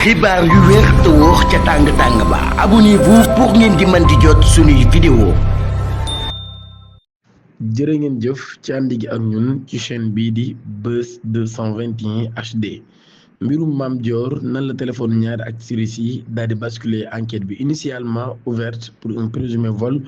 xibaar yu wér te wóor ca tàng tàng ba abonnez-vous pour ngeen di mën di jot suñuy vidéo. jërë ngeen jëf ci ànd gi ak ñun ci chaîne bii di Buzz 221 HD mbirum Mame Dior nan la téléphone ñaari actrices yi daal di basculer enquête bi initialement ouverte pour un présumé vol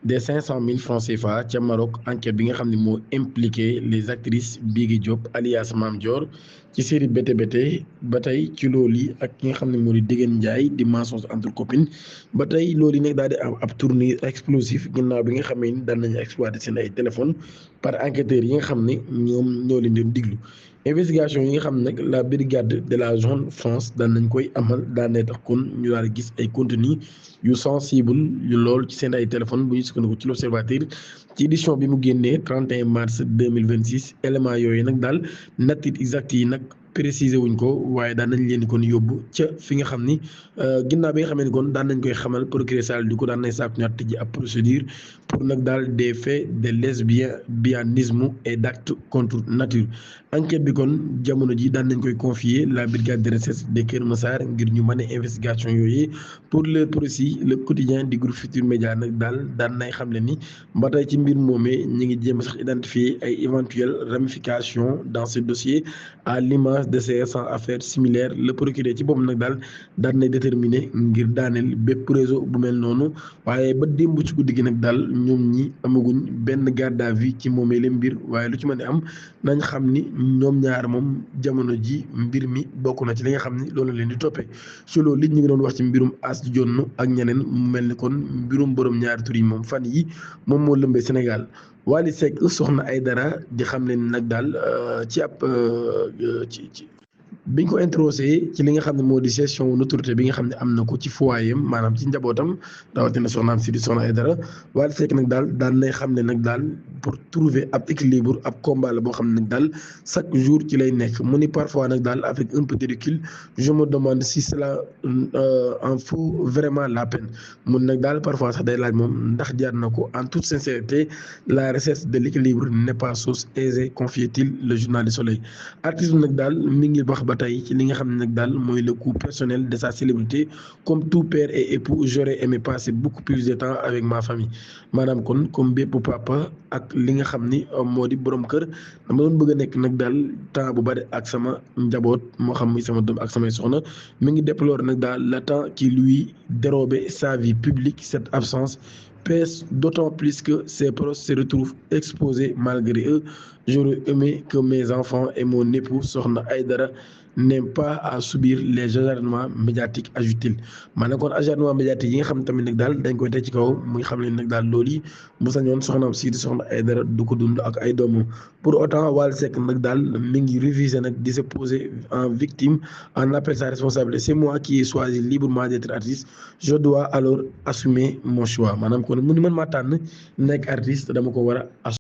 des 500 000 francs CFA ca Maroc. Enquête bi nga xam ne moo impliqué les actrices Bigui Diop alias Mame Dior ci série Bété Bété ba tey ci loolu yi ak ki nga xam ne moo di Déguène Ndiaye di mensonge entre copines ba tey loolu yi nag daal di am ab tournure explosif ginnaaw bi nga xamee ni daan nañu exploité seen ay téléphone par enquêteurs yi nga xam ne ñoom ñoo leen doon diglu. Investigation yi nga xam nag la brigade de la zone France daan nañ koy amal daan tax kon ñu daal di gis ay contenu yu sensible yu lool ci seen ay téléphone bu ñu sukkandiku ci l'Observateur ci édition bi mu génnee 31 mars 2026 éléments yooyu nag daal nature exact yi nag préciser wuñ ko waaye daan nañ leen di kon yóbbu ca fi nga xam ni ginnaaw bi nga xamee ni kon daan nañ koy xamal procureur Sall di ko daan nañ sàkku ñaar tijji ab procédure pour nag daal des faits de lesbianisme et d'actes contre nature. Enquête bi kon jamono ji daan nañ koy confier la brigade de recherche de Keur Massar ngir ñu mën a investigation yooyu pour le procès le quotidien du groupe Futurs Médias nag daal daan nay xam le ni ba tey ci mbir moomee ñu ngi jéem a sax identifier ay éventuelles ramifications dans ce dossier à l'image de ces récentes affaires similaires. Le procureur ci boobu nag daal daan nay déterminé ngir daaneel bépp réseau bu mel noonu waaye ba démb ci guddi gi nag daal ñoom ñi amaguñ benn garde à vue ci moomee la mbir waaye lu ci mën a am nañ xam ni ñoom ñaar moom jamono ji mbir mi bokk na ci li nga xam ni loolu leen di toppee ci loolu li ñu ngi doon wax ci mbirum As Jonn ak ñeneen mu mel ni kon mbirum borom ñaari tur yi moom fan yi moom moo lëmbee Sénégal. Wally Seck Soxna Aïdara di xam leen nag daal ci ab ci biñ ko introsé ci li nga xam ne moo di gestion autorité bi nga xam ne am na ko ci foyer maanaam ci njabootam rawatina soxnaam si di Soxna Aïdara. Wally Seck nag daal daan nay xam ne nag daal pour trouver ab équilibre ab combat la boo xam ne nag daal chaque jour ci lay nekk mu ni parfois nag daal avec un peu de recul je me demande si cela en vaut vraiment la peine mun nag daal parfois sax day laaj moom ndax jaar na ko. En toute sincérité la recherche de l'équilibre n'est pas chose aisée, confie-t-il le journal du Soleil. Artiste nag daal mi ngi wax ba tey ci li nga xam ne nag daal mooy le coût personnel de sa célébrité. Comme tout père et époux j'aurais aimé passer beaucoup plus de temps avec ma famille. Maanaam kon comme bépp papa ak li nga xam ni moo di borom kër dama doon bëgg a nekk nag daal temps bu bari ak sama njaboot moo xam muy sama doom ak samay soxna. Mi ngi déplorer nag daal le temps qui lui dérobait sa vie publique. Cette absence pèse d'autant plus que ses proches se retrouvent exposés malgré eux. J'aurais aimé que mes enfants et mon époux Soxna Aïdara n'aient pas à subir les acharnements médiatiques, ajoute-t-il. Maanaam kon acharnement médiatique yi nga xam tamit nag daal dañ koy teg ci kaw muy xam leen nag daal loolu yi bu sañoon soxnaam si di Soxna Aïdara du ko dund ak ay doomam. Pour autant Wally Seck nag daal mi ngi réviser nag di se poser en victime en appelle sa responsabilité. C'est moi qui ai choisi librement d'être artiste, je dois alors assumer mon choix. Maanaam kon mu ni man maa tànn nekk artiste dama ko war a